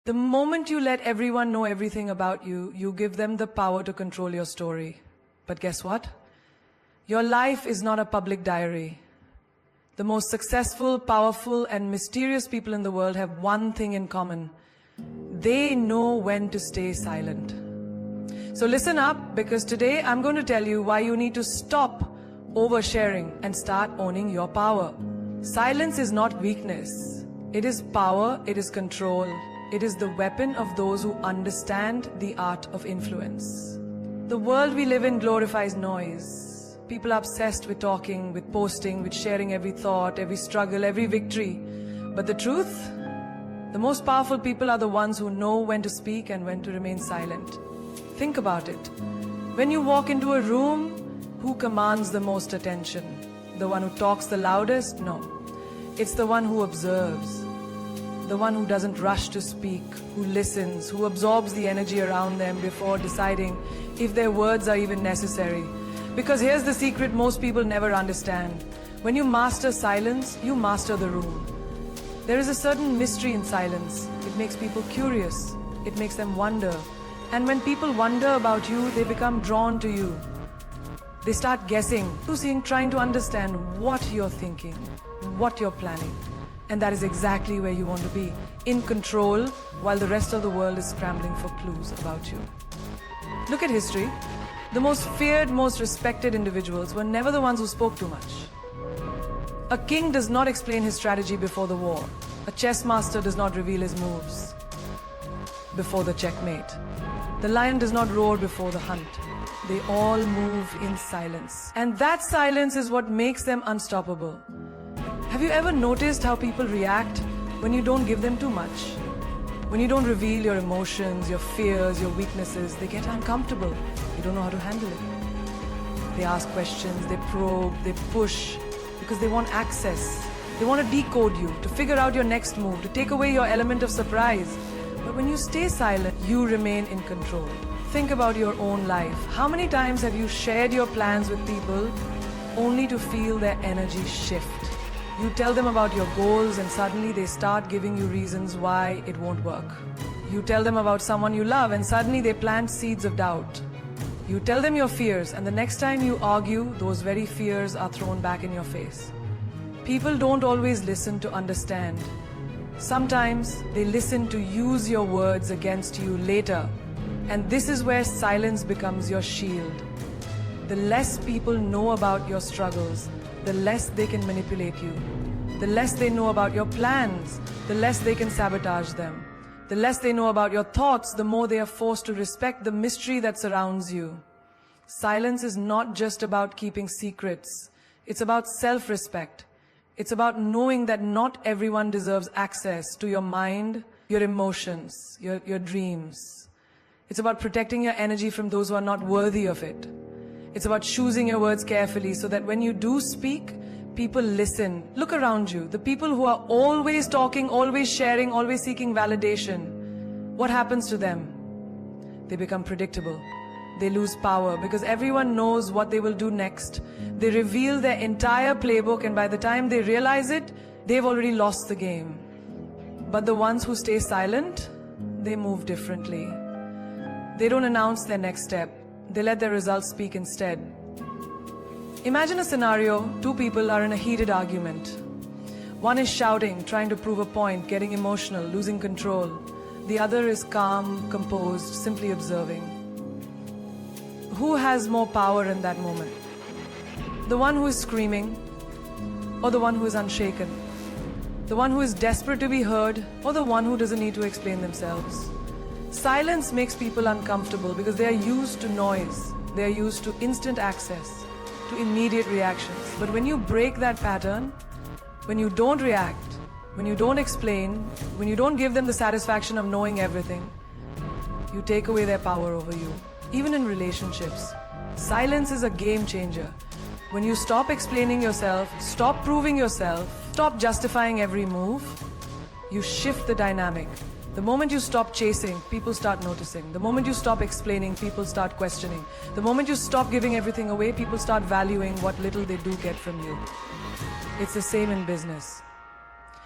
The moment you let everyone know everything about you, you give them the power to control your story. But guess what? Your life is not a public diary. The most successful, powerful, and mysterious people in the world have one thing in common. They know when to stay silent. So listen up, because today I'm going to tell you why you need to stop oversharing and start owning your power. Silence is not weakness. It is power, it is control. It is the weapon of those who understand the art of influence. The world we live in glorifies noise. People are obsessed with talking, with posting, with sharing every thought, every struggle, every victory. But the truth? The most powerful people are the ones who know when to speak and when to remain silent. Think about it. When you walk into a room, who commands the most attention? The one who talks the loudest? No. It's the one who observes. The one who doesn't rush to speak, who listens, who absorbs the energy around them before deciding if their words are even necessary. Because here's the secret most people never understand. When you master silence, you master the room. There is a certain mystery in silence. It makes people curious. It makes them wonder. And when people wonder about you, they become drawn to you. They start guessing, trying to understand what you're thinking, what you're planning. And that is exactly where you want to be, in control, while the rest of the world is scrambling for clues about you. Look at history. The most feared, most respected individuals were never the ones who spoke too much. A king does not explain his strategy before the war. A chess master does not reveal his moves before the checkmate. The lion does not roar before the hunt. They all move in silence. And that silence is what makes them unstoppable. Have you ever noticed how people react when you don't give them too much? When you don't reveal your emotions, your fears, your weaknesses, they get uncomfortable. They don't know how to handle it. They ask questions, they probe, they push, because they want access. They want to decode you, to figure out your next move, to take away your element of surprise. But when you stay silent, you remain in control. Think about your own life. How many times have you shared your plans with people only to feel their energy shift? You tell them about your goals and suddenly they start giving you reasons why it won't work. You tell them about someone you love and suddenly they plant seeds of doubt. You tell them your fears and the next time you argue, those very fears are thrown back in your face. People don't always listen to understand. Sometimes they listen to use your words against you later. And this is where silence becomes your shield. The less people know about your struggles, the less they can manipulate you. The less they know about your plans, the less they can sabotage them. The less they know about your thoughts, the more they are forced to respect the mystery that surrounds you. Silence is not just about keeping secrets. It's about self-respect. It's about knowing that not everyone deserves access to your mind, your emotions, your dreams. It's about protecting your energy from those who are not worthy of it. It's about choosing your words carefully so that when you do speak, people listen. Look around you. The people who are always talking, always sharing, always seeking validation, what happens to them? They become predictable. They lose power because everyone knows what they will do next. They reveal their entire playbook and by the time they realize it, they've already lost the game. But the ones who stay silent, they move differently. They don't announce their next step. They let their results speak instead. Imagine a scenario, two people are in a heated argument. One is shouting, trying to prove a point, getting emotional, losing control. The other is calm, composed, simply observing. Who has more power in that moment? The one who is screaming, or the one who is unshaken? The one who is desperate to be heard, or the one who doesn't need to explain themselves? Silence makes people uncomfortable because they are used to noise. They are used to instant access, to immediate reactions. But when you break that pattern, when you don't react, when you don't explain, when you don't give them the satisfaction of knowing everything, you take away their power over you. Even in relationships, silence is a game changer. When you stop explaining yourself, stop proving yourself, stop justifying every move, you shift the dynamic. The moment you stop chasing, people start noticing. The moment you stop explaining, people start questioning. The moment you stop giving everything away, people start valuing what little they do get from you. It's the same in business.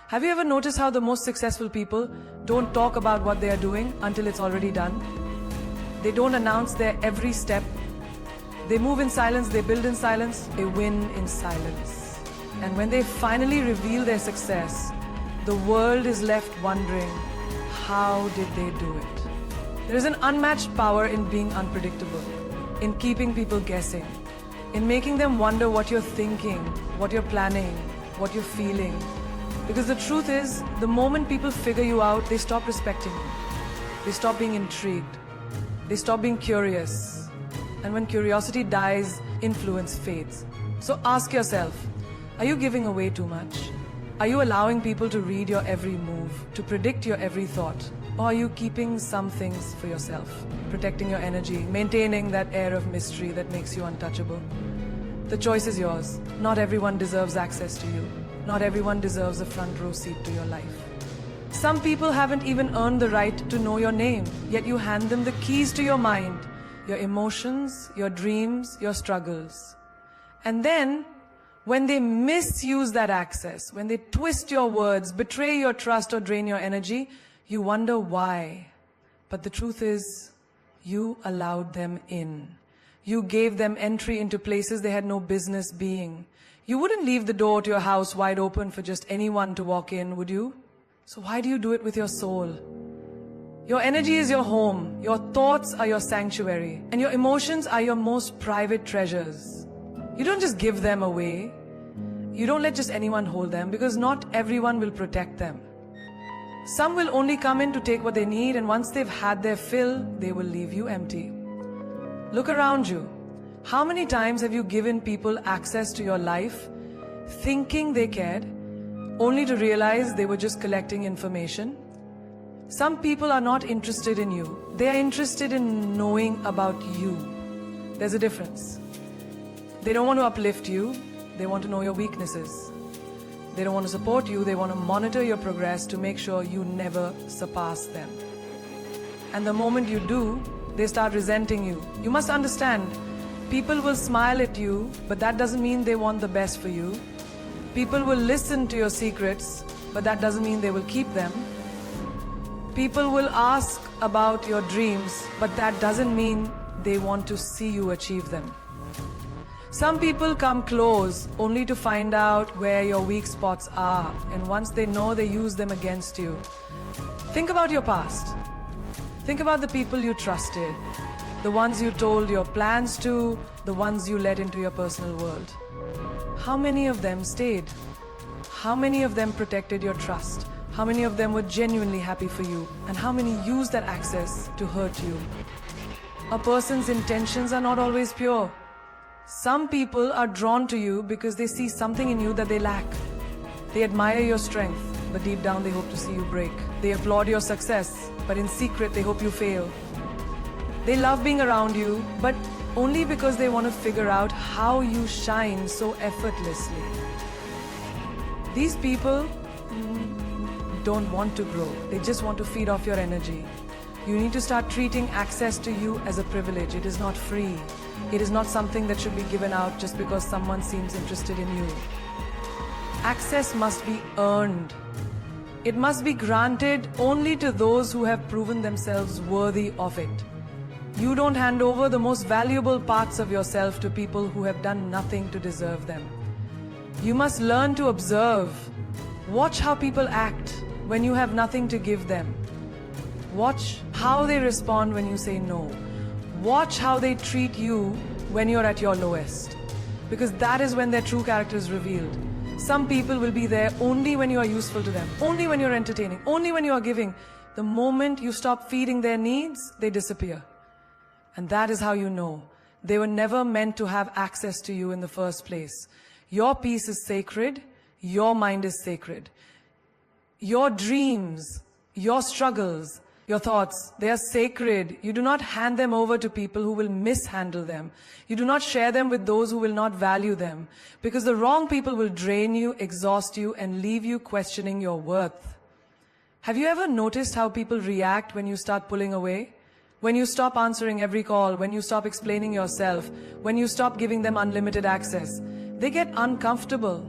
Have you ever noticed how the most successful people don't talk about what they are doing until it's already done? They don't announce their every step. They move in silence, they build in silence, they win in silence. And when they finally reveal their success, the world is left wondering, how did they do it? There is an unmatched power in being unpredictable, in keeping people guessing, in making them wonder what you're thinking, what you're planning, what you're feeling. Because the truth is, the moment people figure you out, they stop respecting you. They stop being intrigued. They stop being curious. And when curiosity dies, influence fades. So ask yourself, are you giving away too much? Are you allowing people to read your every move, to predict your every thought? Or are you keeping some things for yourself, protecting your energy, maintaining that air of mystery that makes you untouchable? The choice is yours. Not everyone deserves access to you. Not everyone deserves a front row seat to your life. Some people haven't even earned the right to know your name, yet you hand them the keys to your mind, your emotions, your dreams, your struggles. And then, when they misuse that access, when they twist your words, betray your trust or drain your energy, you wonder why. But the truth is, you allowed them in. You gave them entry into places they had no business being. You wouldn't leave the door to your house wide open for just anyone to walk in, would you? So why do you do it with your soul? Your energy is your home, your thoughts are your sanctuary, and your emotions are your most private treasures. You don't just give them away. You don't let just anyone hold them, because not everyone will protect them. Some will only come in to take what they need, and once they've had their fill, they will leave you empty. Look around you. How many times have you given people access to your life, thinking they cared, only to realize they were just collecting information? Some people are not interested in you. They are interested in knowing about you. There's a difference. They don't want to uplift you. They want to know your weaknesses. They don't want to support you. They want to monitor your progress to make sure you never surpass them. And the moment you do, they start resenting you. You must understand, people will smile at you, but that doesn't mean they want the best for you. People will listen to your secrets, but that doesn't mean they will keep them. People will ask about your dreams, but that doesn't mean they want to see you achieve them. Some people come close only to find out where your weak spots are, and once they know, they use them against you. Think about your past. Think about the people you trusted, the ones you told your plans to, the ones you let into your personal world. How many of them stayed? How many of them protected your trust? How many of them were genuinely happy for you? And how many used that access to hurt you? A person's intentions are not always pure. Some people are drawn to you because they see something in you that they lack. They admire your strength, but deep down they hope to see you break. They applaud your success, but in secret they hope you fail. They love being around you, but only because they want to figure out how you shine so effortlessly. These people don't want to grow. They just want to feed off your energy. You need to start treating access to you as a privilege. It is not free. It is not something that should be given out just because someone seems interested in you. Access must be earned. It must be granted only to those who have proven themselves worthy of it. You don't hand over the most valuable parts of yourself to people who have done nothing to deserve them. You must learn to observe. Watch how people act when you have nothing to give them. Watch how they respond when you say no. Watch how they treat you when you're at your lowest. Because that is when their true character is revealed. Some people will be there only when you are useful to them, only when you're entertaining, only when you are giving. The moment you stop feeding their needs, they disappear. And that is how you know they were never meant to have access to you in the first place. Your peace is sacred. Your mind is sacred. Your dreams, your struggles, your thoughts, they are sacred. You do not hand them over to people who will mishandle them. You do not share them with those who will not value them. Because the wrong people will drain you, exhaust you, and leave you questioning your worth. Have you ever noticed how people react when you start pulling away? When you stop answering every call, when you stop explaining yourself, when you stop giving them unlimited access? They get uncomfortable.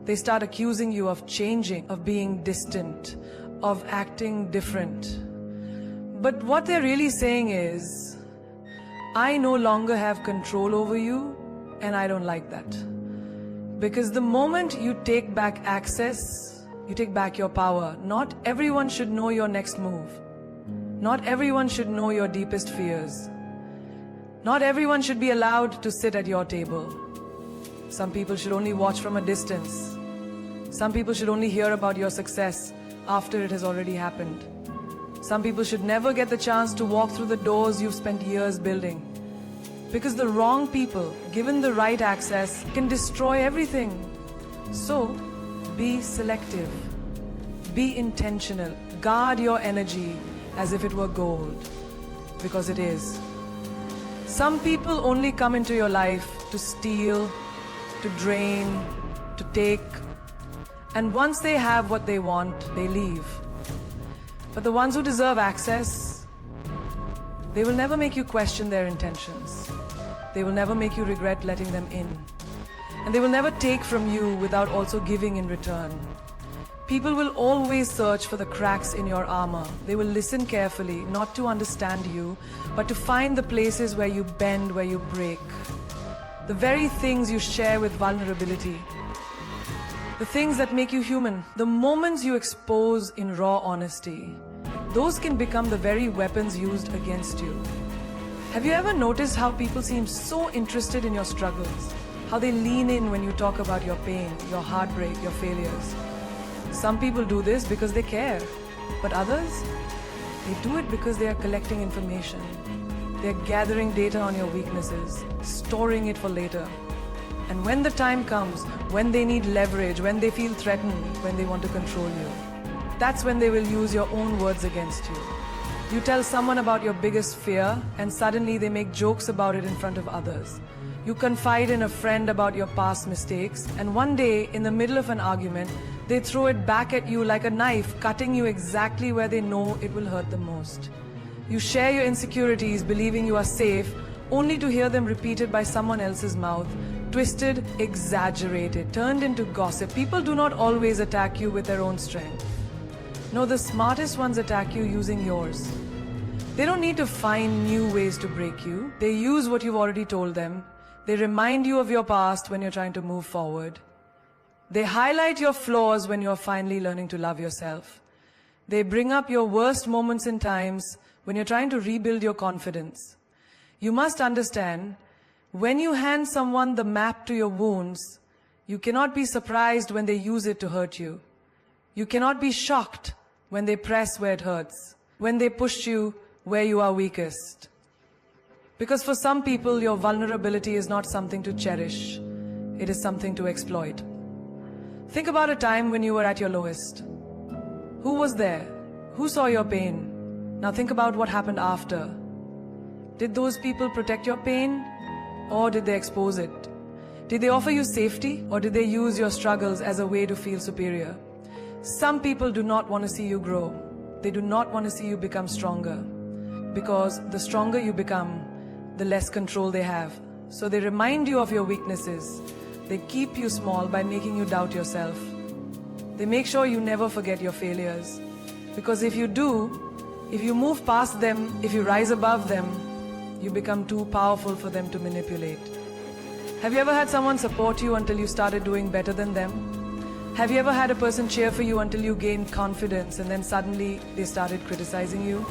They start accusing you of changing, of being distant, of acting different. But what they're really saying is, I no longer have control over you, and I don't like that. Because the moment you take back access, you take back your power. Not everyone should know your next move. Not everyone should know your deepest fears. Not everyone should be allowed to sit at your table. Some people should only watch from a distance. Some people should only hear about your success after it has already happened. Some people should never get the chance to walk through the doors you've spent years building. Because the wrong people, given the right access, can destroy everything. So, be selective. Be intentional. Guard your energy as if it were gold. Because it is. Some people only come into your life to steal, to drain, to take. And once they have what they want, they leave. But the ones who deserve access, they will never make you question their intentions. They will never make you regret letting them in. And they will never take from you without also giving in return. People will always search for the cracks in your armor. They will listen carefully, not to understand you, but to find the places where you bend, where you break. The very things you share with vulnerability. The things that make you human. The moments you expose in raw honesty. Those can become the very weapons used against you. Have you ever noticed how people seem so interested in your struggles? How they lean in when you talk about your pain, your heartbreak, your failures? Some people do this because they care, but others, they do it because they are collecting information. They're gathering data on your weaknesses, storing it for later. And when the time comes, when they need leverage, when they feel threatened, when they want to control you, that's when they will use your own words against you. You tell someone about your biggest fear, and suddenly they make jokes about it in front of others. You confide in a friend about your past mistakes, and one day, in the middle of an argument, they throw it back at you like a knife, cutting you exactly where they know it will hurt the most. You share your insecurities, believing you are safe, only to hear them repeated by someone else's mouth, twisted, exaggerated, turned into gossip. People do not always attack you with their own strength. No, the smartest ones attack you using yours. They don't need to find new ways to break you. They use what you've already told them. They remind you of your past when you're trying to move forward. They highlight your flaws when you're finally learning to love yourself. They bring up your worst moments and times when you're trying to rebuild your confidence. You must understand, when you hand someone the map to your wounds, you cannot be surprised when they use it to hurt you. You cannot be shocked when they press where it hurts, when they push you where you are weakest. Because for some people, your vulnerability is not something to cherish. It is something to exploit. Think about a time when you were at your lowest. Who was there? Who saw your pain? Now think about what happened after. Did those people protect your pain, or did they expose it? Did they offer you safety, or did they use your struggles as a way to feel superior? Some people do not want to see you grow. They do not want to see you become stronger. Because the stronger you become, the less control they have. So they remind you of your weaknesses. They keep you small by making you doubt yourself. They make sure you never forget your failures. Because if you do, if you move past them, if you rise above them, you become too powerful for them to manipulate. Have you ever had someone support you until you started doing better than them? Have you ever had a person cheer for you until you gained confidence and then suddenly they started criticizing you?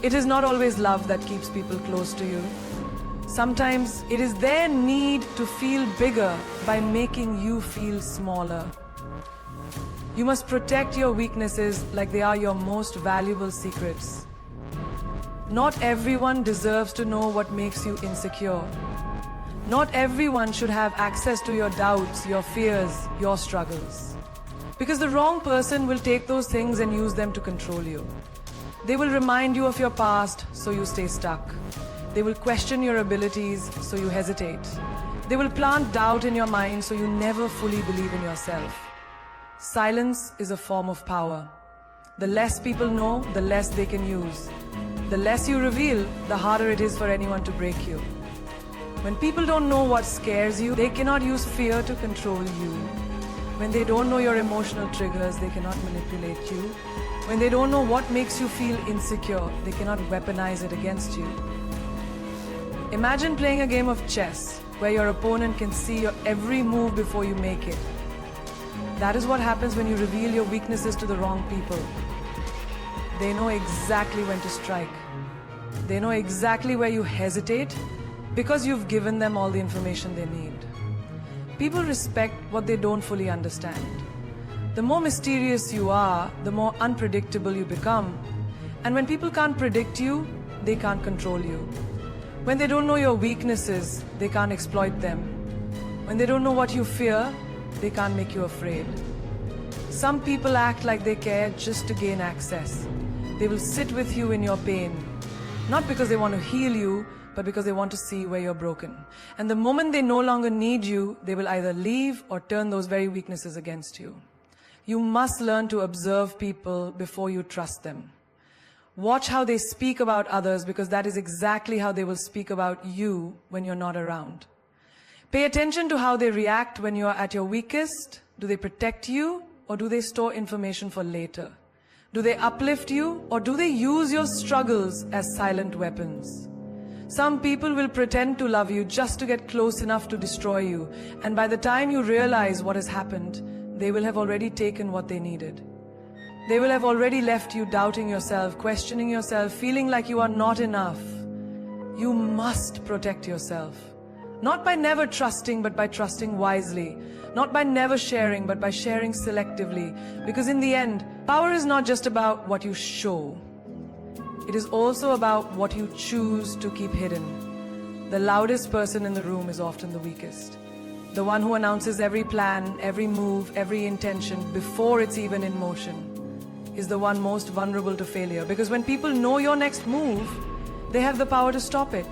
It is not always love that keeps people close to you. Sometimes it is their need to feel bigger by making you feel smaller. You must protect your weaknesses like they are your most valuable secrets. Not everyone deserves to know what makes you insecure. Not everyone should have access to your doubts, your fears, your struggles. Because the wrong person will take those things and use them to control you. They will remind you of your past, so you stay stuck. They will question your abilities, so you hesitate. They will plant doubt in your mind, so you never fully believe in yourself. Silence is a form of power. The less people know, the less they can use. The less you reveal, the harder it is for anyone to break you. When people don't know what scares you, they cannot use fear to control you. When they don't know your emotional triggers, they cannot manipulate you. When they don't know what makes you feel insecure, they cannot weaponize it against you. Imagine playing a game of chess where your opponent can see your every move before you make it. That is what happens when you reveal your weaknesses to the wrong people. They know exactly when to strike. They know exactly where you hesitate because you've given them all the information they need. People respect what they don't fully understand. The more mysterious you are, the more unpredictable you become. And when people can't predict you, they can't control you. When they don't know your weaknesses, they can't exploit them. When they don't know what you fear, they can't make you afraid. Some people act like they care just to gain access. They will sit with you in your pain, not because they want to heal you, but because they want to see where you're broken. And the moment they no longer need you, they will either leave or turn those very weaknesses against you. You must learn to observe people before you trust them. Watch how they speak about others, because that is exactly how they will speak about you when you're not around. Pay attention to how they react when you're at your weakest. Do they protect you, or do they store information for later? Do they uplift you, or do they use your struggles as silent weapons? Some people will pretend to love you just to get close enough to destroy you, and by the time you realize what has happened, they will have already taken what they needed. They will have already left you doubting yourself, questioning yourself, feeling like you are not enough. You must protect yourself. Not by never trusting, but by trusting wisely. Not by never sharing, but by sharing selectively. Because in the end, power is not just about what you show. It is also about what you choose to keep hidden. The loudest person in the room is often the weakest. The one who announces every plan, every move, every intention before it's even in motion is the one most vulnerable to failure. Because when people know your next move, they have the power to stop it.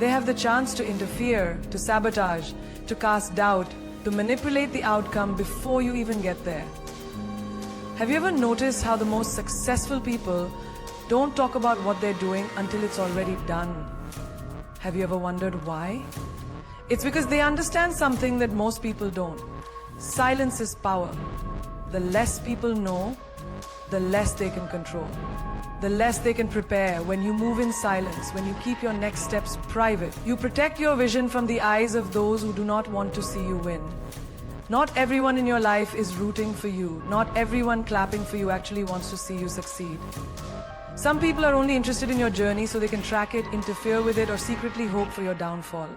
They have the chance to interfere, to sabotage, to cast doubt, to manipulate the outcome before you even get there. Have you ever noticed how the most successful people don't talk about what they're doing until it's already done? Have you ever wondered why? It's because they understand something that most people don't. Silence is power. The less people know, the less they can control. The less they can prepare. When you move in silence, when you keep your next steps private, you protect your vision from the eyes of those who do not want to see you win. Not everyone in your life is rooting for you. Not everyone clapping for you actually wants to see you succeed. Some people are only interested in your journey so they can track it, interfere with it, or secretly hope for your downfall.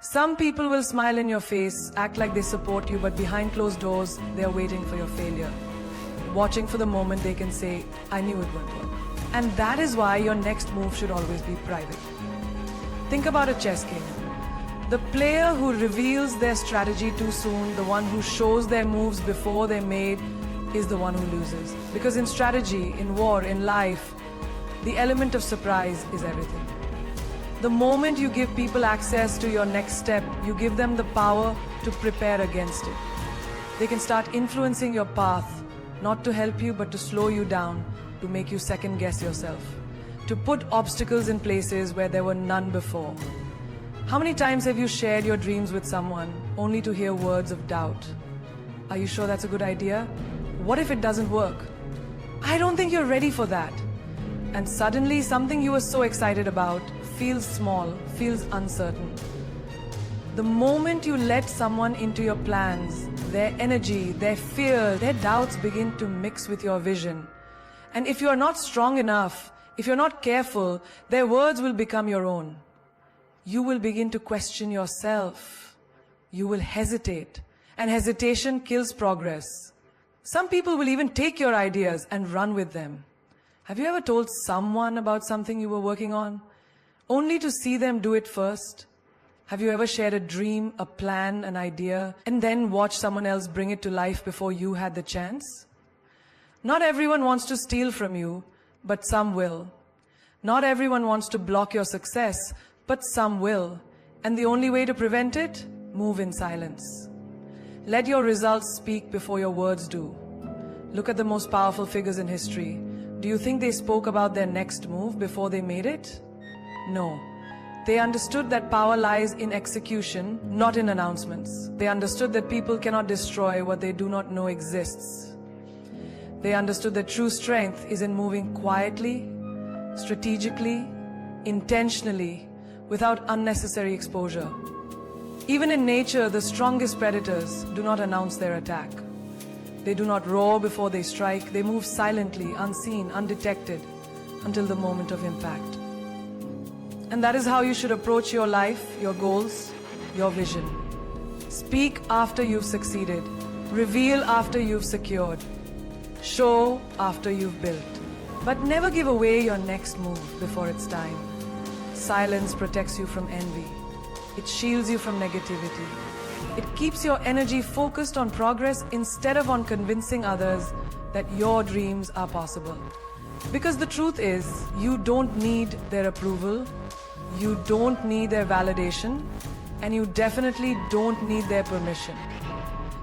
Some people will smile in your face, act like they support you, but behind closed doors, they are waiting for your failure. Watching for the moment they can say, I knew it won't work. And that is why your next move should always be private. Think about a chess game. The player who reveals their strategy too soon, the one who shows their moves before they're made, is the one who loses. Because in strategy, in war, in life, the element of surprise is everything. The moment you give people access to your next step, you give them the power to prepare against it. They can start influencing your path, not to help you, but to slow you down, to make you second guess yourself, to put obstacles in places where there were none before. How many times have you shared your dreams with someone only to hear words of doubt? Are you sure that's a good idea? What if it doesn't work? I don't think you're ready for that. And suddenly something you were so excited about feels small, feels uncertain. The moment you let someone into your plans, their energy, their fear, their doubts begin to mix with your vision. And if you're not strong enough, if you're not careful, their words will become your own. You will begin to question yourself. You will hesitate. And hesitation kills progress. Some people will even take your ideas and run with them. Have you ever told someone about something you were working on, only to see them do it first? Have you ever shared a dream, a plan, an idea, and then watched someone else bring it to life before you had the chance? Not everyone wants to steal from you, but some will. Not everyone wants to block your success, but some will. And the only way to prevent it? Move in silence. Let your results speak before your words do. Look at the most powerful figures in history. Do you think they spoke about their next move before they made it? No. They understood that power lies in execution, not in announcements. They understood that people cannot destroy what they do not know exists. They understood that true strength is in moving quietly, strategically, intentionally, without unnecessary exposure. Even in nature, the strongest predators do not announce their attack. They do not roar before they strike. They move silently, unseen, undetected, until the moment of impact. And that is how you should approach your life, your goals, your vision. Speak after you've succeeded. Reveal after you've secured. Show after you've built. But never give away your next move before it's time. Silence protects you from envy. It shields you from negativity. It keeps your energy focused on progress instead of on convincing others that your dreams are possible. Because the truth is, you don't need their approval, you don't need their validation, and you definitely don't need their permission.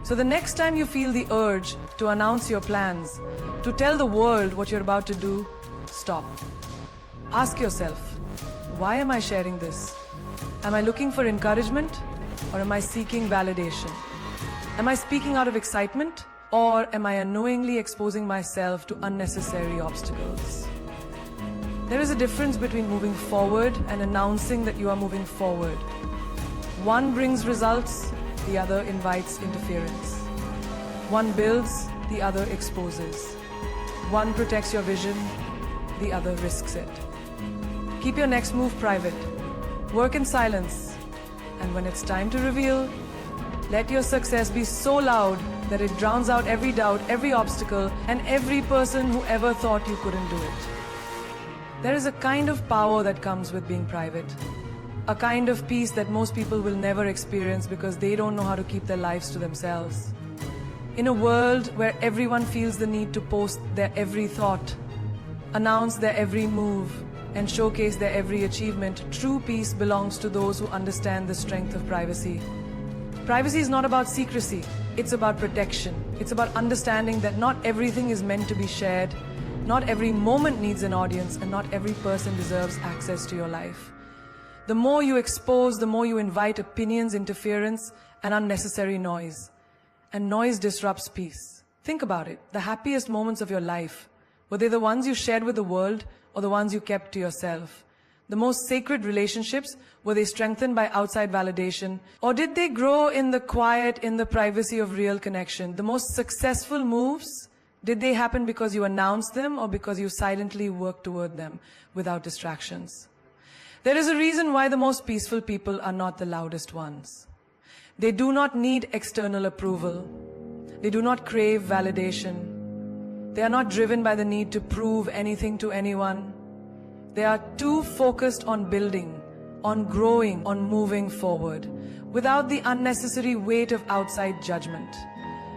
So the next time you feel the urge to announce your plans, to tell the world what you're about to do, stop. Ask yourself, why am I sharing this? Am I looking for encouragement, or am I seeking validation? Am I speaking out of excitement, or am I unknowingly exposing myself to unnecessary obstacles? There is a difference between moving forward and announcing that you are moving forward. One brings results, the other invites interference. One builds, the other exposes. One protects your vision, the other risks it. Keep your next move private. Work in silence. And when it's time to reveal, let your success be so loud that it drowns out every doubt, every obstacle, and every person who ever thought you couldn't do it. There is a kind of power that comes with being private. A kind of peace that most people will never experience because they don't know how to keep their lives to themselves. In a world where everyone feels the need to post their every thought, announce their every move, and showcase their every achievement, true peace belongs to those who understand the strength of privacy. Privacy is not about secrecy, it's about protection. It's about understanding that not everything is meant to be shared, not every moment needs an audience, and not every person deserves access to your life. The more you expose, the more you invite opinions, interference, and unnecessary noise. And noise disrupts peace. Think about it. The happiest moments of your life, were they the ones you shared with the world or the ones you kept to yourself? The most sacred relationships, were they strengthened by outside validation? Or did they grow in the quiet, in the privacy of real connection? The most successful moves, did they happen because you announced them or because you silently worked toward them without distractions? There is a reason why the most peaceful people are not the loudest ones. They do not need external approval. They do not crave validation. They are not driven by the need to prove anything to anyone. They are too focused on building, on growing, on moving forward, without the unnecessary weight of outside judgment.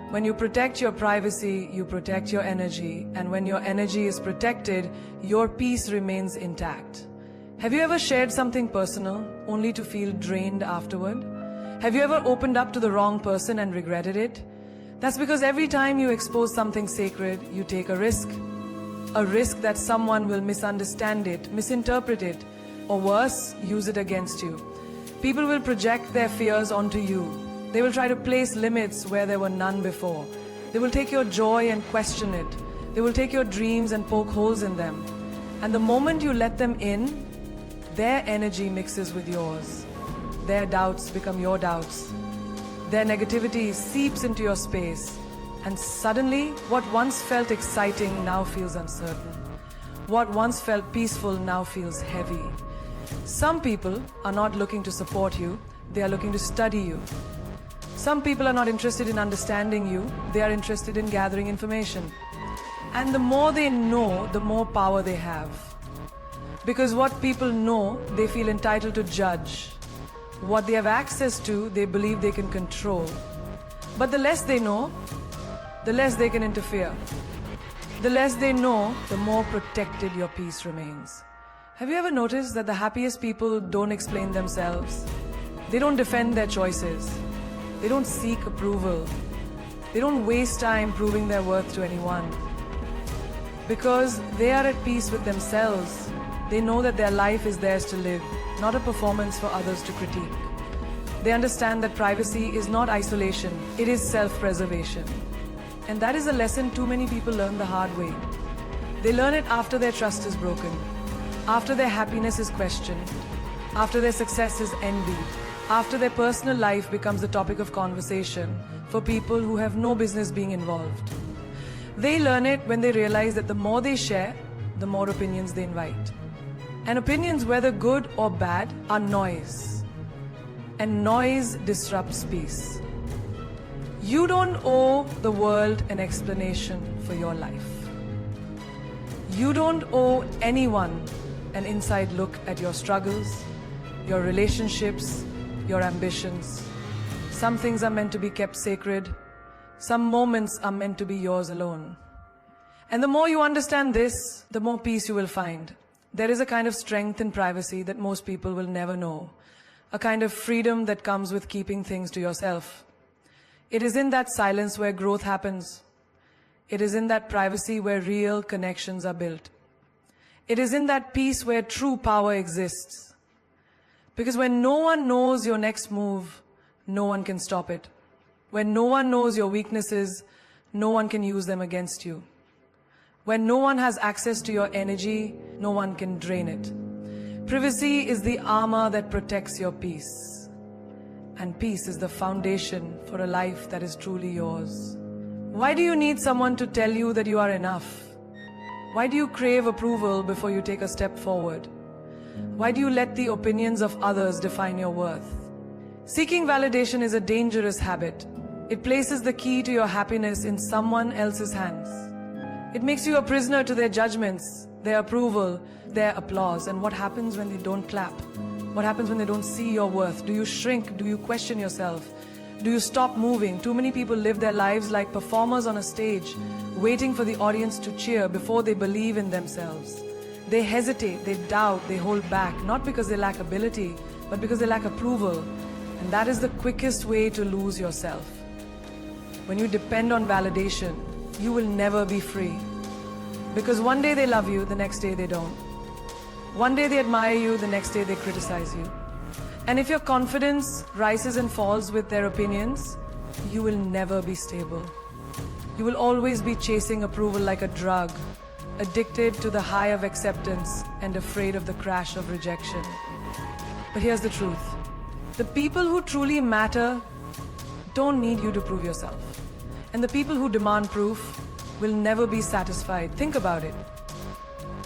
When you protect your privacy, you protect your energy, and when your energy is protected, your peace remains intact. Have you ever shared something personal only to feel drained afterward? Have you ever opened up to the wrong person and regretted it? That's because every time you expose something sacred, you take a risk. A risk that someone will misunderstand it, misinterpret it, or worse, use it against you. People will project their fears onto you. They will try to place limits where there were none before. They will take your joy and question it. They will take your dreams and poke holes in them. And the moment you let them in, their energy mixes with yours. Their doubts become your doubts. Their negativity seeps into your space. And suddenly, what once felt exciting now feels uncertain. What once felt peaceful now feels heavy. Some people are not looking to support you, they are looking to study you. Some people are not interested in understanding you, they are interested in gathering information. And the more they know, the more power they have. Because what people know, they feel entitled to judge. What they have access to, they believe they can control. But the less they know, the less they can interfere. The less they know, the more protected your peace remains. Have you ever noticed that the happiest people don't explain themselves? They don't defend their choices. They don't seek approval. They don't waste time proving their worth to anyone. Because they are at peace with themselves. They know that their life is theirs to live, not a performance for others to critique. They understand that privacy is not isolation, it is self-preservation. And that is a lesson too many people learn the hard way. They learn it after their trust is broken, after their happiness is questioned, after their success is envied, after their personal life becomes the topic of conversation for people who have no business being involved. They learn it when they realize that the more they share, the more opinions they invite. And opinions, whether good or bad, are noise. And noise disrupts peace. You don't owe the world an explanation for your life. You don't owe anyone an inside look at your struggles, your relationships, your ambitions. Some things are meant to be kept sacred. Some moments are meant to be yours alone. And the more you understand this, the more peace you will find. There is a kind of strength in privacy that most people will never know. A kind of freedom that comes with keeping things to yourself. It is in that silence where growth happens. It is in that privacy where real connections are built. It is in that peace where true power exists. Because when no one knows your next move, no one can stop it. When no one knows your weaknesses, no one can use them against you. When no one has access to your energy, no one can drain it. Privacy is the armor that protects your peace. And peace is the foundation for a life that is truly yours. Why do you need someone to tell you that you are enough? Why do you crave approval before you take a step forward? Why do you let the opinions of others define your worth? Seeking validation is a dangerous habit. It places the key to your happiness in someone else's hands. It makes you a prisoner to their judgments, their approval, their applause. And what happens when they don't clap? What happens when they don't see your worth? Do you shrink? Do you question yourself? Do you stop moving? Too many people live their lives like performers on a stage, waiting for the audience to cheer before they believe in themselves. They hesitate, they doubt, they hold back, not because they lack ability, but because they lack approval. And that is the quickest way to lose yourself. When you depend on validation, you will never be free. Because one day they love you, the next day they don't. One day they admire you, the next day they criticize you. And if your confidence rises and falls with their opinions, you will never be stable. You will always be chasing approval like a drug, addicted to the high of acceptance and afraid of the crash of rejection. But here's the truth. The people who truly matter don't need you to prove yourself. And the people who demand proof will never be satisfied. Think about it.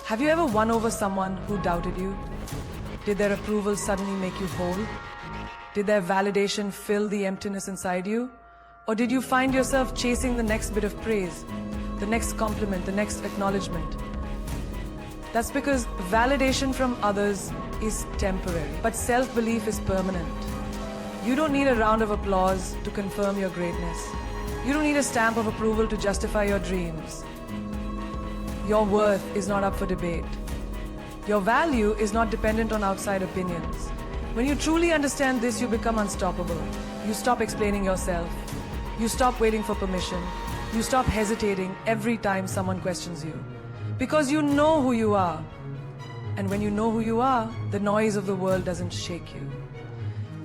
Have you ever won over someone who doubted you? Did their approval suddenly make you whole? Did their validation fill the emptiness inside you? Or did you find yourself chasing the next bit of praise, the next compliment, the next acknowledgement? That's because validation from others is temporary, but self-belief is permanent. You don't need a round of applause to confirm your greatness. You don't need a stamp of approval to justify your dreams. Your worth is not up for debate. Your value is not dependent on outside opinions. When you truly understand this, you become unstoppable. You stop explaining yourself. You stop waiting for permission. You stop hesitating every time someone questions you. Because you know who you are. And when you know who you are, the noise of the world doesn't shake you.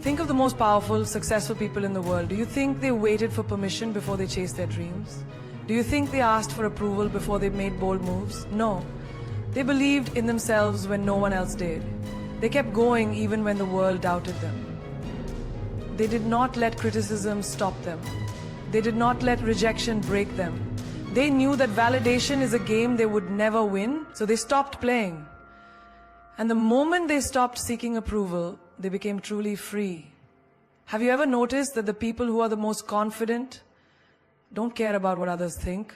Think of the most powerful, successful people in the world. Do you think they waited for permission before they chased their dreams? Do you think they asked for approval before they made bold moves? No. They believed in themselves when no one else did. They kept going even when the world doubted them. They did not let criticism stop them. They did not let rejection break them. They knew that validation is a game they would never win, so they stopped playing. And the moment they stopped seeking approval, they became truly free. Have you ever noticed that the people who are the most confident don't care about what others think?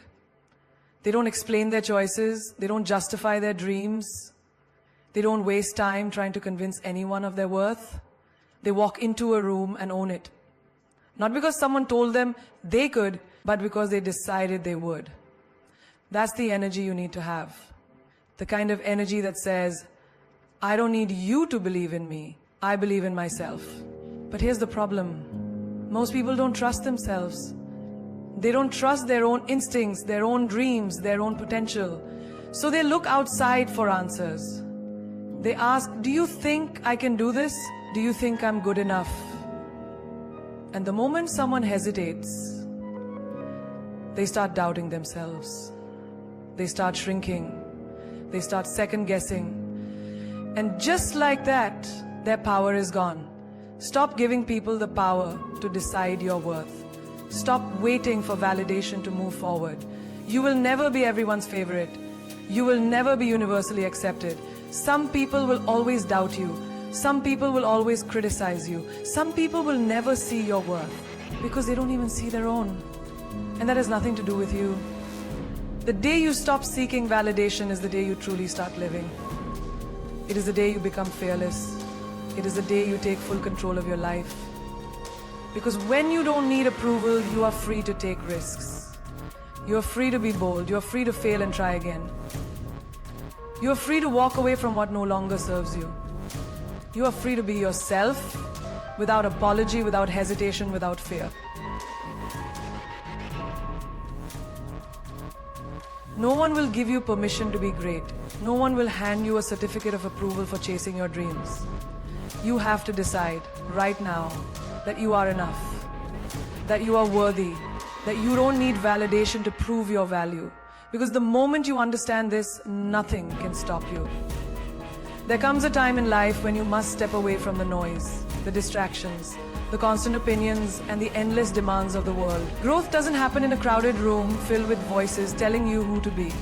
They don't explain their choices. They don't justify their dreams. They don't waste time trying to convince anyone of their worth. They walk into a room and own it. Not because someone told them they could, but because they decided they would. That's the energy you need to have. The kind of energy that says, I don't need you to believe in me. I believe in myself. But here's the problem. Most people don't trust themselves. They don't trust their own instincts, their own dreams, their own potential. So they look outside for answers. They ask, do you think I can do this? Do you think I'm good enough? And the moment someone hesitates, they start doubting themselves. They start shrinking. They start second guessing. And just like that, their power is gone. Stop giving people the power to decide your worth. Stop waiting for validation to move forward. You will never be everyone's favorite. You will never be universally accepted. Some people will always doubt you. Some people will always criticize you. Some people will never see your worth because they don't even see their own. And that has nothing to do with you. The day you stop seeking validation is the day you truly start living. It is the day you become fearless. It is the day you take full control of your life. Because when you don't need approval, you are free to take risks. You are free to be bold. You are free to fail and try again. You are free to walk away from what no longer serves you. You are free to be yourself without apology, without hesitation, without fear. No one will give you permission to be great. No one will hand you a certificate of approval for chasing your dreams. You have to decide right now that you are enough, that you are worthy, that you don't need validation to prove your value. Because the moment you understand this, nothing can stop you. There comes a time in life when you must step away from the noise, the distractions, the constant opinions, and the endless demands of the world. Growth doesn't happen in a crowded room filled with voices telling you who to be.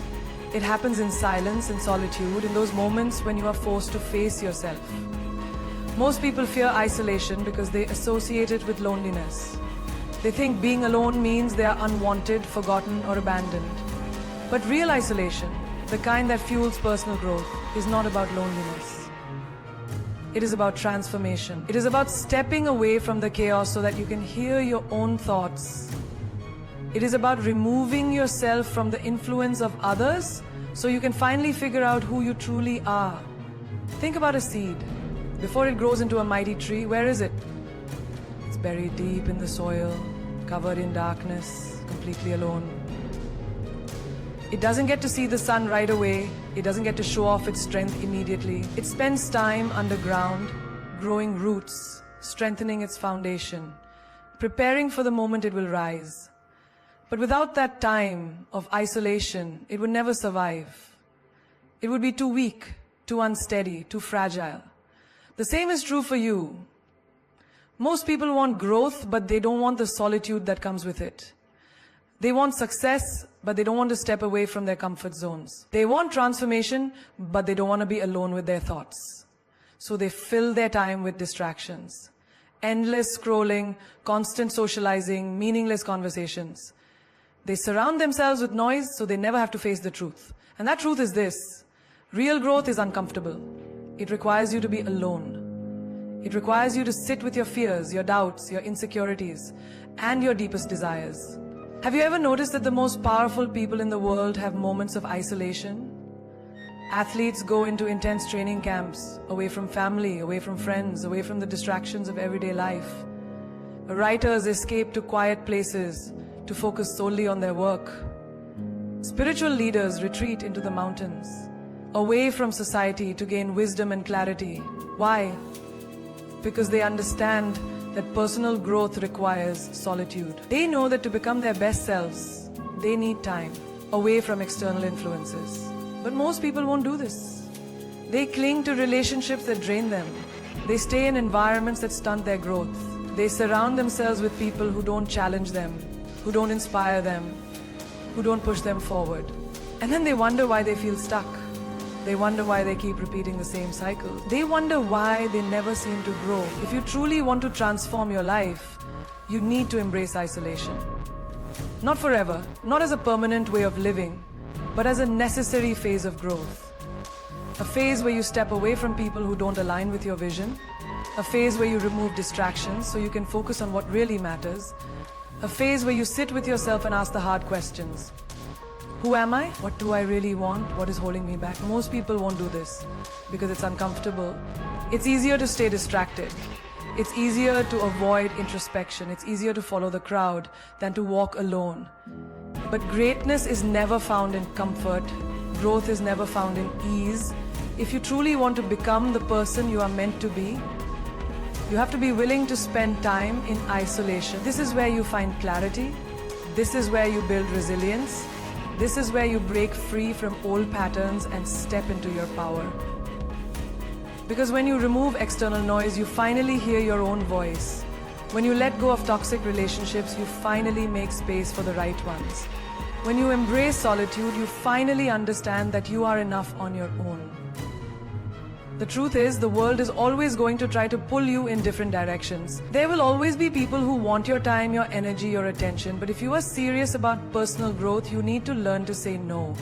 It happens in silence, in solitude, in those moments when you are forced to face yourself. Most people fear isolation because they associate it with loneliness. They think being alone means they are unwanted, forgotten, or abandoned. But real isolation, the kind that fuels personal growth, is not about loneliness. It is about transformation. It is about stepping away from the chaos so that you can hear your own thoughts. It is about removing yourself from the influence of others so you can finally figure out who you truly are. Think about a seed. Before it grows into a mighty tree, where is it? It's buried deep in the soil, covered in darkness, completely alone. It doesn't get to see the sun right away. It doesn't get to show off its strength immediately. It spends time underground, growing roots, strengthening its foundation, preparing for the moment it will rise. But without that time of isolation, it would never survive. It would be too weak, too unsteady, too fragile. The same is true for you. Most people want growth, but they don't want the solitude that comes with it. They want success, but they don't want to step away from their comfort zones. They want transformation, but they don't want to be alone with their thoughts. So they fill their time with distractions. Endless scrolling, constant socializing, meaningless conversations. They surround themselves with noise so they never have to face the truth. And that truth is this: real growth is uncomfortable. It requires you to be alone. It requires you to sit with your fears, your doubts, your insecurities, and your deepest desires. Have you ever noticed that the most powerful people in the world have moments of isolation? Athletes go into intense training camps, away from family, away from friends, away from the distractions of everyday life. Writers escape to quiet places to focus solely on their work. Spiritual leaders retreat into the mountains, away from society to gain wisdom and clarity. Why? Because they understand that personal growth requires solitude. They know that to become their best selves, they need time away from external influences. But most people won't do this. They cling to relationships that drain them. They stay in environments that stunt their growth. They surround themselves with people who don't challenge them, who don't inspire them, who don't push them forward. And then they wonder why they feel stuck. They wonder why they keep repeating the same cycle. They wonder why they never seem to grow. If you truly want to transform your life, you need to embrace isolation. Not forever, not as a permanent way of living, but as a necessary phase of growth. A phase where you step away from people who don't align with your vision. A phase where you remove distractions so you can focus on what really matters. A phase where you sit with yourself and ask the hard questions. Who am I? What do I really want? What is holding me back? Most people won't do this because it's uncomfortable. It's easier to stay distracted. It's easier to avoid introspection. It's easier to follow the crowd than to walk alone. But greatness is never found in comfort. Growth is never found in ease. If you truly want to become the person you are meant to be, you have to be willing to spend time in isolation. This is where you find clarity. This is where you build resilience. This is where you break free from old patterns and step into your power. Because when you remove external noise, you finally hear your own voice. When you let go of toxic relationships, you finally make space for the right ones. When you embrace solitude, you finally understand that you are enough on your own. The truth is, the world is always going to try to pull you in different directions. There will always be people who want your time, your energy, your attention. But if you are serious about personal growth, you need to learn to say no.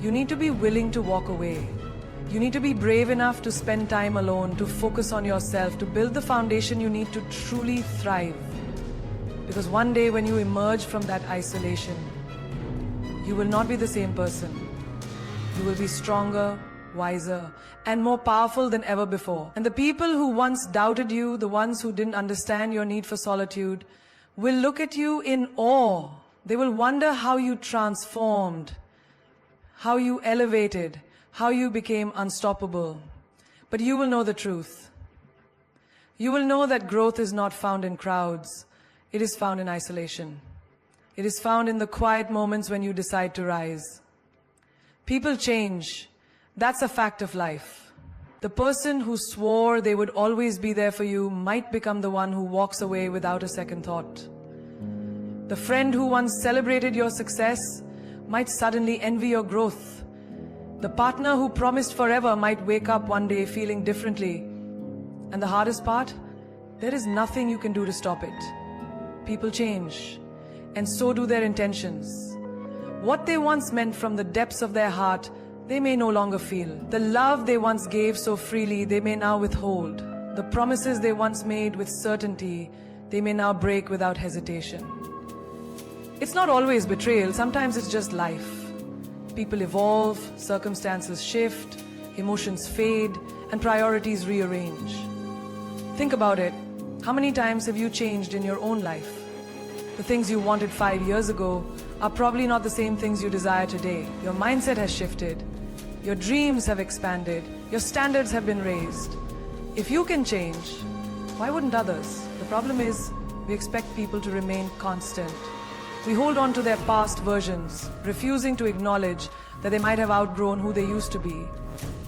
You need to be willing to walk away. You need to be brave enough to spend time alone, to focus on yourself, to build the foundation you need to truly thrive. Because one day when you emerge from that isolation, you will not be the same person. You will be stronger, wiser, and more powerful than ever before. And the people who once doubted you, the ones who didn't understand your need for solitude, will look at you in awe. They will wonder how you transformed, how you elevated, how you became unstoppable. But you will know the truth. You will know that growth is not found in crowds. It is found in isolation. It is found in the quiet moments when you decide to rise. People change. That's a fact of life. The person who swore they would always be there for you might become the one who walks away without a second thought. The friend who once celebrated your success might suddenly envy your growth. The partner who promised forever might wake up one day feeling differently. And the hardest part? There is nothing you can do to stop it. People change, and so do their intentions. What they once meant from the depths of their heart, they may no longer feel. The love they once gave so freely, they may now withhold. The promises they once made with certainty, they may now break without hesitation. It's not always betrayal, sometimes it's just life. People evolve, circumstances shift, emotions fade, and priorities rearrange. Think about it. How many times have you changed in your own life? The things you wanted 5 years ago are probably not the same things you desire today. Your mindset has shifted. Your dreams have expanded. Your standards have been raised. If you can change, why wouldn't others? The problem is, we expect people to remain constant. We hold on to their past versions, refusing to acknowledge that they might have outgrown who they used to be.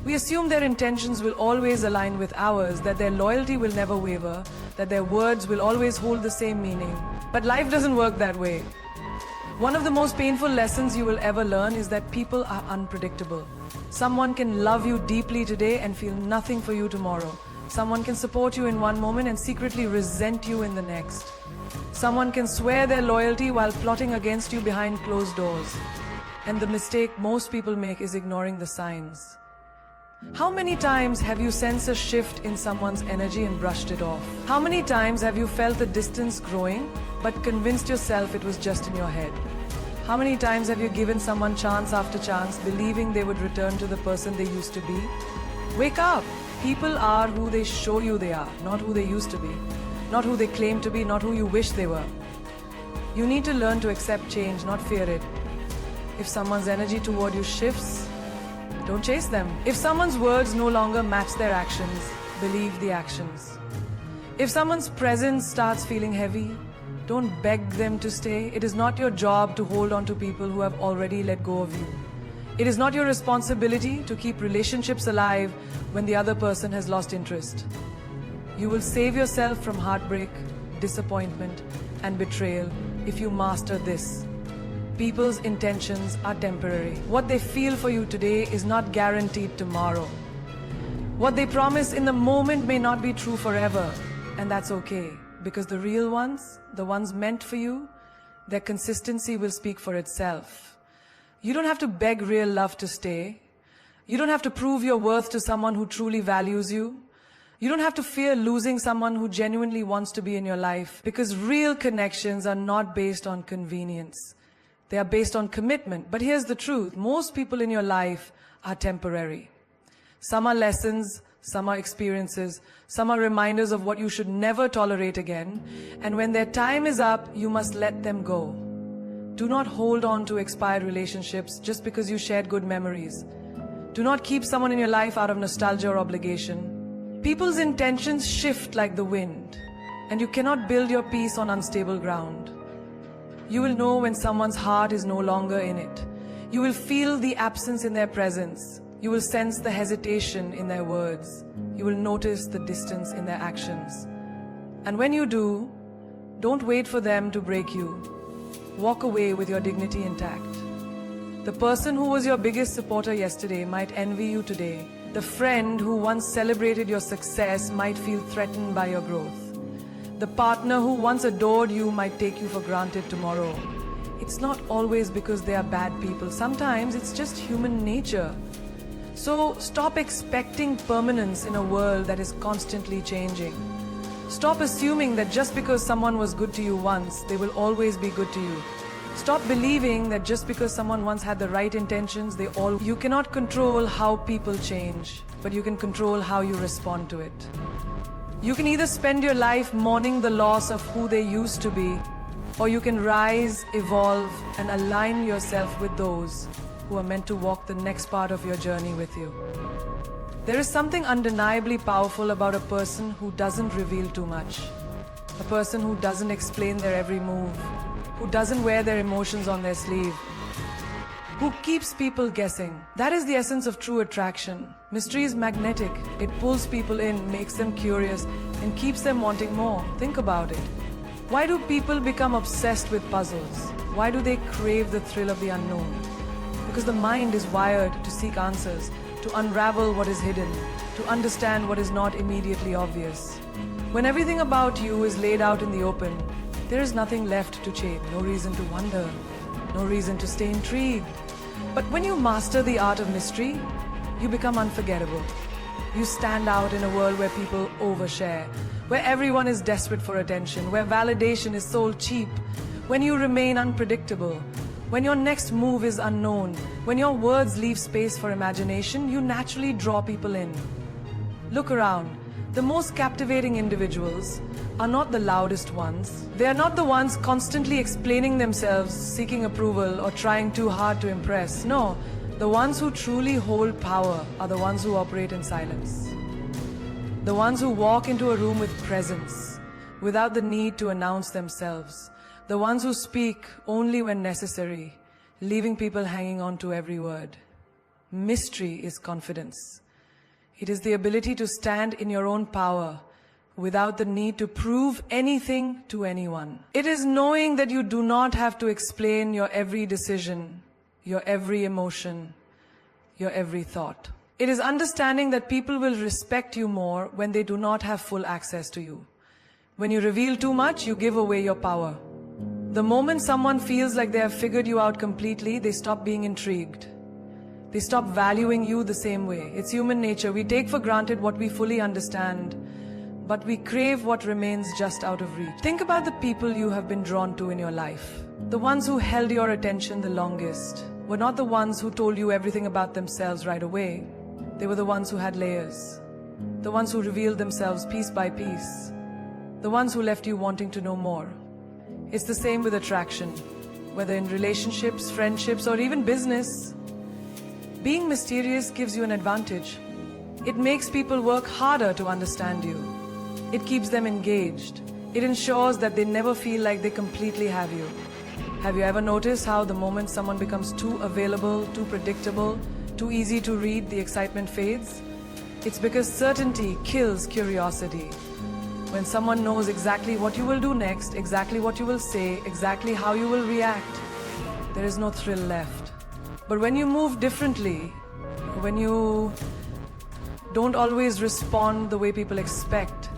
We assume their intentions will always align with ours, that their loyalty will never waver, that their words will always hold the same meaning. But life doesn't work that way. One of the most painful lessons you will ever learn is that people are unpredictable. Someone can love you deeply today and feel nothing for you tomorrow. Someone can support you in one moment and secretly resent you in the next. Someone can swear their loyalty while plotting against you behind closed doors. And the mistake most people make is ignoring the signs. How many times have you sensed a shift in someone's energy and brushed it off? How many times have you felt the distance growing but convinced yourself it was just in your head? How many times have you given someone chance after chance, believing they would return to the person they used to be? Wake up! People are who they show you they are, not who they used to be. Not who they claim to be, not who you wish they were. You need to learn to accept change, not fear it. If someone's energy toward you shifts, don't chase them. If someone's words no longer match their actions, believe the actions. If someone's presence starts feeling heavy, don't beg them to stay. It is not your job to hold on to people who have already let go of you. It is not your responsibility to keep relationships alive when the other person has lost interest. You will save yourself from heartbreak, disappointment, and betrayal if you master this. People's intentions are temporary. What they feel for you today is not guaranteed tomorrow. What they promise in the moment may not be true forever, and that's okay. Because the real ones, the ones meant for you, their consistency will speak for itself. You don't have to beg real love to stay. You don't have to prove your worth to someone who truly values you. You don't have to fear losing someone who genuinely wants to be in your life, because real connections are not based on convenience. They are based on commitment. But here's the truth. Most people in your life are temporary. Some are lessons, some are experiences, some are reminders of what you should never tolerate again. And when their time is up, you must let them go. Do not hold on to expired relationships just because you shared good memories. Do not keep someone in your life out of nostalgia or obligation. People's intentions shift like the wind, and you cannot build your peace on unstable ground. You will know when someone's heart is no longer in it. You will feel the absence in their presence. You will sense the hesitation in their words. You will notice the distance in their actions. And when you do, don't wait for them to break you. Walk away with your dignity intact. The person who was your biggest supporter yesterday might envy you today. The friend who once celebrated your success might feel threatened by your growth. The partner who once adored you might take you for granted tomorrow. It's not always because they are bad people. Sometimes it's just human nature. So stop expecting permanence in a world that is constantly changing. Stop assuming that just because someone was good to you once, they will always be good to you. Stop believing that just because someone once had the right intentions, You cannot control how people change, but you can control how you respond to it. You can either spend your life mourning the loss of who they used to be, or you can rise, evolve, and align yourself with those who are meant to walk the next part of your journey with you. There is something undeniably powerful about a person who doesn't reveal too much, a person who doesn't explain their every move, who doesn't wear their emotions on their sleeve, who keeps people guessing. That is the essence of true attraction. Mystery is magnetic. It pulls people in, makes them curious, and keeps them wanting more. Think about it. Why do people become obsessed with puzzles? Why do they crave the thrill of the unknown? Because the mind is wired to seek answers, to unravel what is hidden, to understand what is not immediately obvious. When everything about you is laid out in the open, there is nothing left to chase, no reason to wonder, no reason to stay intrigued. But when you master the art of mystery, you become unforgettable. You stand out in a world where people overshare, where everyone is desperate for attention, where validation is sold cheap, when you remain unpredictable, when your next move is unknown, when your words leave space for imagination, you naturally draw people in. Look around. The most captivating individuals are not the loudest ones. They are not the ones constantly explaining themselves, seeking approval, or trying too hard to impress. No, the ones who truly hold power are the ones who operate in silence. The ones who walk into a room with presence, without the need to announce themselves. The ones who speak only when necessary, leaving people hanging on to every word. Mystery is confidence. It is the ability to stand in your own power without the need to prove anything to anyone. It is knowing that you do not have to explain your every decision, your every emotion, your every thought. It is understanding that people will respect you more when they do not have full access to you. When you reveal too much, you give away your power. The moment someone feels like they have figured you out completely, they stop being intrigued. They stop valuing you the same way. It's human nature. We take for granted what we fully understand, but we crave what remains just out of reach. Think about the people you have been drawn to in your life. The ones who held your attention the longest were not the ones who told you everything about themselves right away. They were the ones who had layers. The ones who revealed themselves piece by piece. The ones who left you wanting to know more. It's the same with attraction, whether in relationships, friendships, or even business. Being mysterious gives you an advantage. It makes people work harder to understand you. It keeps them engaged. It ensures that they never feel like they completely have you. Have you ever noticed how the moment someone becomes too available, too predictable, too easy to read, the excitement fades? It's because certainty kills curiosity. When someone knows exactly what you will do next, exactly what you will say, exactly how you will react, there is no thrill left. But when you move differently, when you don't always respond the way people expect,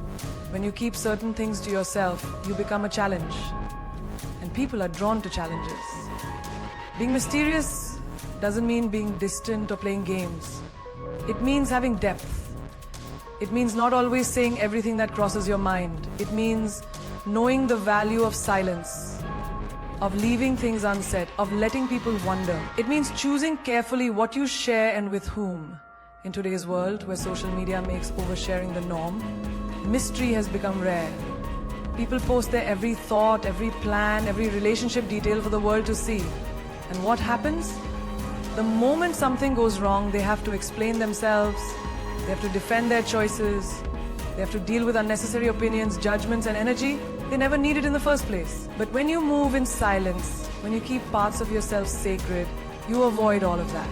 when you keep certain things to yourself, you become a challenge. And people are drawn to challenges. Being mysterious doesn't mean being distant or playing games. It means having depth. It means not always saying everything that crosses your mind. It means knowing the value of silence, of leaving things unsaid, of letting people wonder. It means choosing carefully what you share and with whom. In today's world, where social media makes oversharing the norm, mystery has become rare. People post their every thought, every plan, every relationship detail for the world to see. And what happens? The moment something goes wrong, they have to explain themselves, they have to defend their choices, they have to deal with unnecessary opinions, judgments, and energy they never needed in the first place. But when you move in silence, when you keep parts of yourself sacred, you avoid all of that.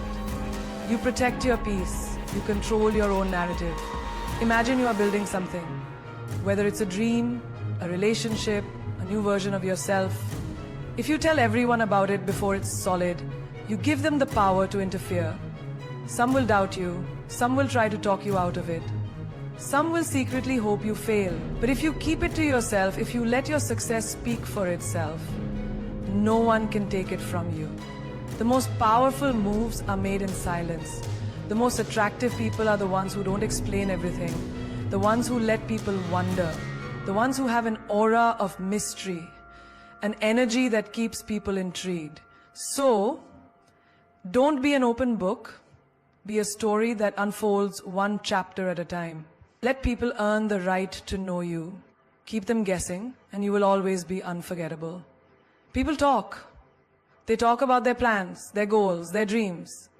You protect your peace, you control your own narrative. Imagine you are building something, whether it's a dream, a relationship, a new version of yourself. If you tell everyone about it before it's solid, you give them the power to interfere. Some will doubt you, some will try to talk you out of it. Some will secretly hope you fail. But if you keep it to yourself, if you let your success speak for itself, no one can take it from you. The most powerful moves are made in silence. The most attractive people are the ones who don't explain everything, the ones who let people wonder, the ones who have an aura of mystery, an energy that keeps people intrigued. So, don't be an open book. Be a story that unfolds one chapter at a time. Let people earn the right to know you. Keep them guessing, and you will always be unforgettable. People talk. They talk about their plans, their goals, their dreams.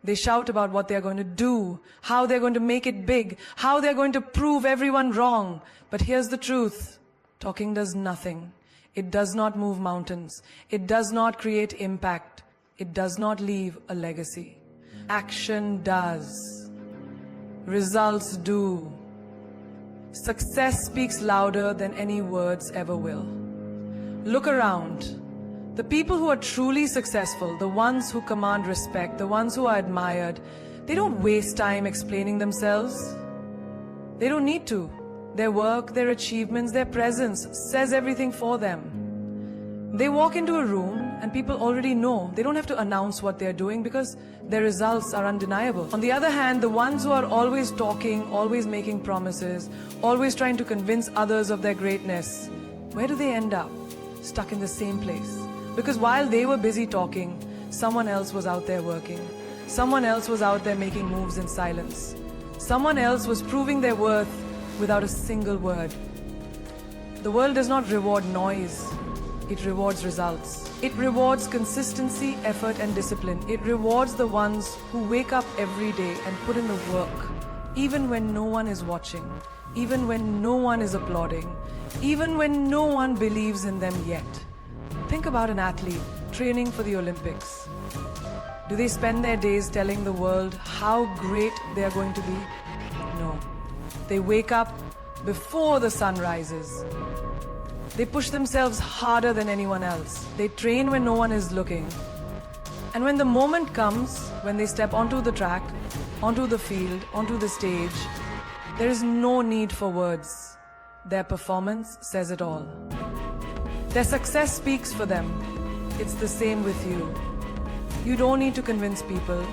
They shout about what they're going to do, how they're going to make it big, how they're going to prove everyone wrong. But here's the truth. Talking does nothing. It does not move mountains. It does not create impact. It does not leave a legacy. Action does. Results do. Success speaks louder than any words ever will. Look around. The people who are truly successful, the ones who command respect, the ones who are admired, they don't waste time explaining themselves. They don't need to. Their work, their achievements, their presence says everything for them. They walk into a room and people already know. They don't have to announce what they're doing because their results are undeniable. On the other hand, the ones who are always talking, always making promises, always trying to convince others of their greatness, where do they end up? Stuck in the same place. Because while they were busy talking, someone else was out there working. Someone else was out there making moves in silence. Someone else was proving their worth without a single word. The world does not reward noise. It rewards results. It rewards consistency, effort, and discipline. It rewards the ones who wake up every day and put in the work, even when no one is watching, even when no one is applauding, even when no one believes in them yet. Think about an athlete training for the Olympics. Do they spend their days telling the world how great they are going to be? No. They wake up before the sun rises. They push themselves harder than anyone else. They train when no one is looking. And when the moment comes, when they step onto the track, onto the field, onto the stage, there is no need for words. Their performance says it all. Their success speaks for them. It's the same with you. You don't need to convince people.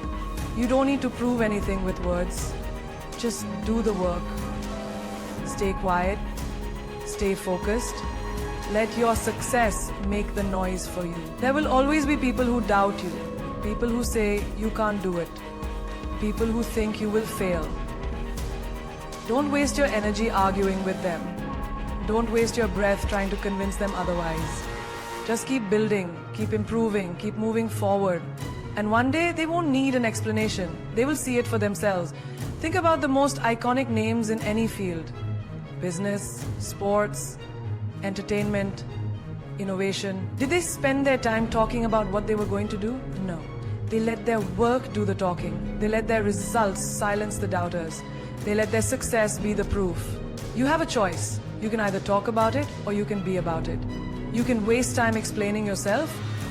You don't need to prove anything with words. Just do the work. Stay quiet. Stay focused. Let your success make the noise for you. There will always be people who doubt you. People who say you can't do it. People who think you will fail. Don't waste your energy arguing with them. Don't waste your breath trying to convince them otherwise. Just keep building, keep improving, keep moving forward. And one day they won't need an explanation. They will see it for themselves. Think about the most iconic names in any field. Business, sports, entertainment, innovation. Did they spend their time talking about what they were going to do? No. They let their work do the talking. They let their results silence the doubters. They let their success be the proof. You have a choice. You can either talk about it or you can be about it. You can waste time explaining yourself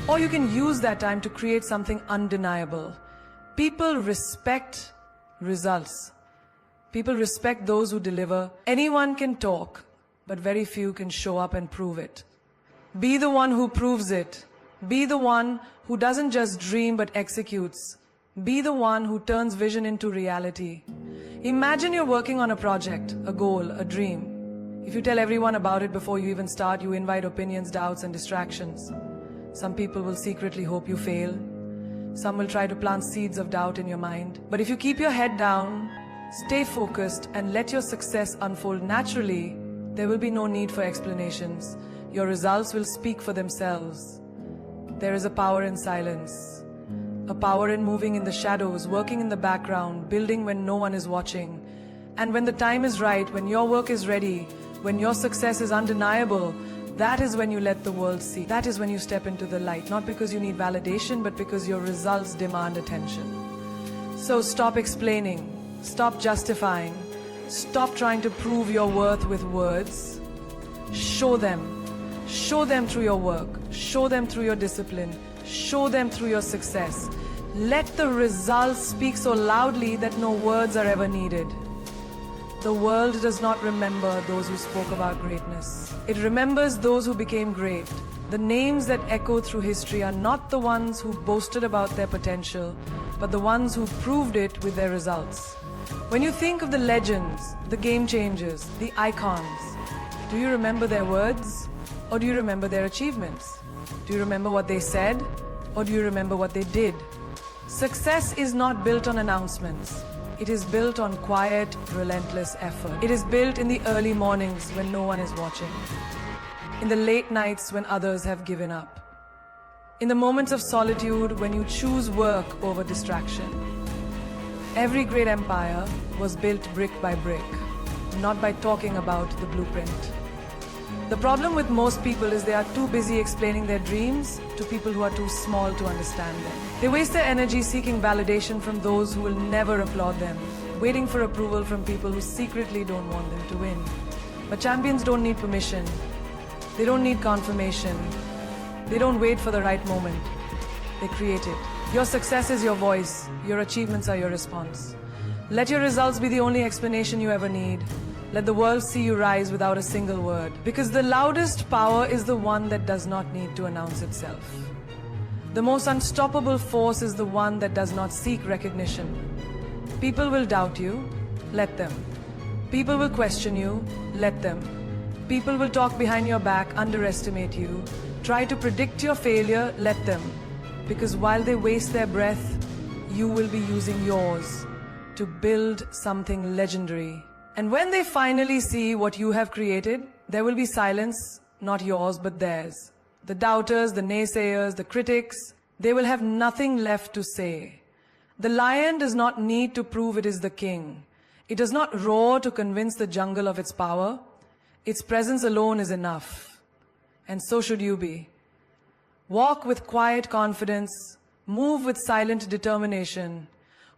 or you can use that time to create something undeniable. People respect results. People respect those who deliver. Anyone can talk, but very few can show up and prove it. Be the one who proves it. Be the one who doesn't just dream but executes. Be the one who turns vision into reality. Imagine you're working on a project, a goal, a dream. If you tell everyone about it before you even start, you invite opinions, doubts, and distractions. Some people will secretly hope you fail. Some will try to plant seeds of doubt in your mind. But if you keep your head down, stay focused, and let your success unfold naturally, there will be no need for explanations. Your results will speak for themselves. There is a power in silence, a power in moving in the shadows, working in the background, building when no one is watching. And when the time is right, when your work is ready, when your success is undeniable, that is when you let the world see. That is when you step into the light, not because you need validation, but because your results demand attention. So stop explaining, stop justifying, stop trying to prove your worth with words. Show them. Show them through your work. Show them through your discipline. Show them through your success. Let the results speak so loudly that no words are ever needed. The world does not remember those who spoke about greatness. It remembers those who became great. The names that echo through history are not the ones who boasted about their potential, but the ones who proved it with their results. When you think of the legends, the game changers, the icons, do you remember their words or do you remember their achievements? Do you remember what they said or do you remember what they did? Success is not built on announcements. It is built on quiet, relentless effort. It is built in the early mornings when no one is watching, in the late nights when others have given up, in the moments of solitude when you choose work over distraction. Every great empire was built brick by brick, not by talking about the blueprint. The problem with most people is they are too busy explaining their dreams to people who are too small to understand them. They waste their energy seeking validation from those who will never applaud them, waiting for approval from people who secretly don't want them to win. But champions don't need permission. They don't need confirmation. They don't wait for the right moment. They create it. Your success is your voice. Your achievements are your response. Let your results be the only explanation you ever need. Let the world see you rise without a single word. Because the loudest power is the one that does not need to announce itself. The most unstoppable force is the one that does not seek recognition. People will doubt you, let them. People will question you, let them. People will talk behind your back, underestimate you, try to predict your failure, let them. Because while they waste their breath, you will be using yours to build something legendary. And when they finally see what you have created, there will be silence, not yours, but theirs. The doubters, the naysayers, the critics, they will have nothing left to say. The lion does not need to prove it is the king. It does not roar to convince the jungle of its power. Its presence alone is enough. And so should you be. Walk with quiet confidence, move with silent determination,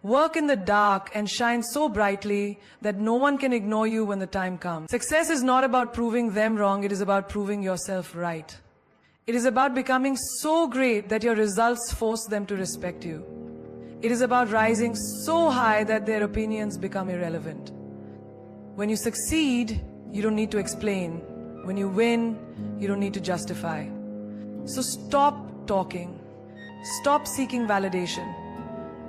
work in the dark and shine so brightly that no one can ignore you when the time comes. Success is not about proving them wrong, it is about proving yourself right. It is about becoming so great that your results force them to respect you. It is about rising so high that their opinions become irrelevant. When you succeed, you don't need to explain. When you win, you don't need to justify. So stop talking. Stop seeking validation.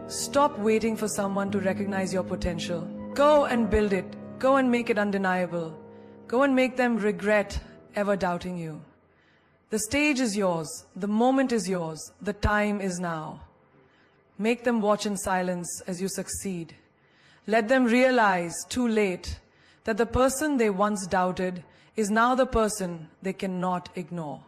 Stop waiting for someone to recognize your potential. Go and build it. Go and make it undeniable. Go and make them regret ever doubting you. The stage is yours. The moment is yours. The time is now. Make them watch in silence as you succeed. Let them realize, too late, that the person they once doubted is now the person they cannot ignore.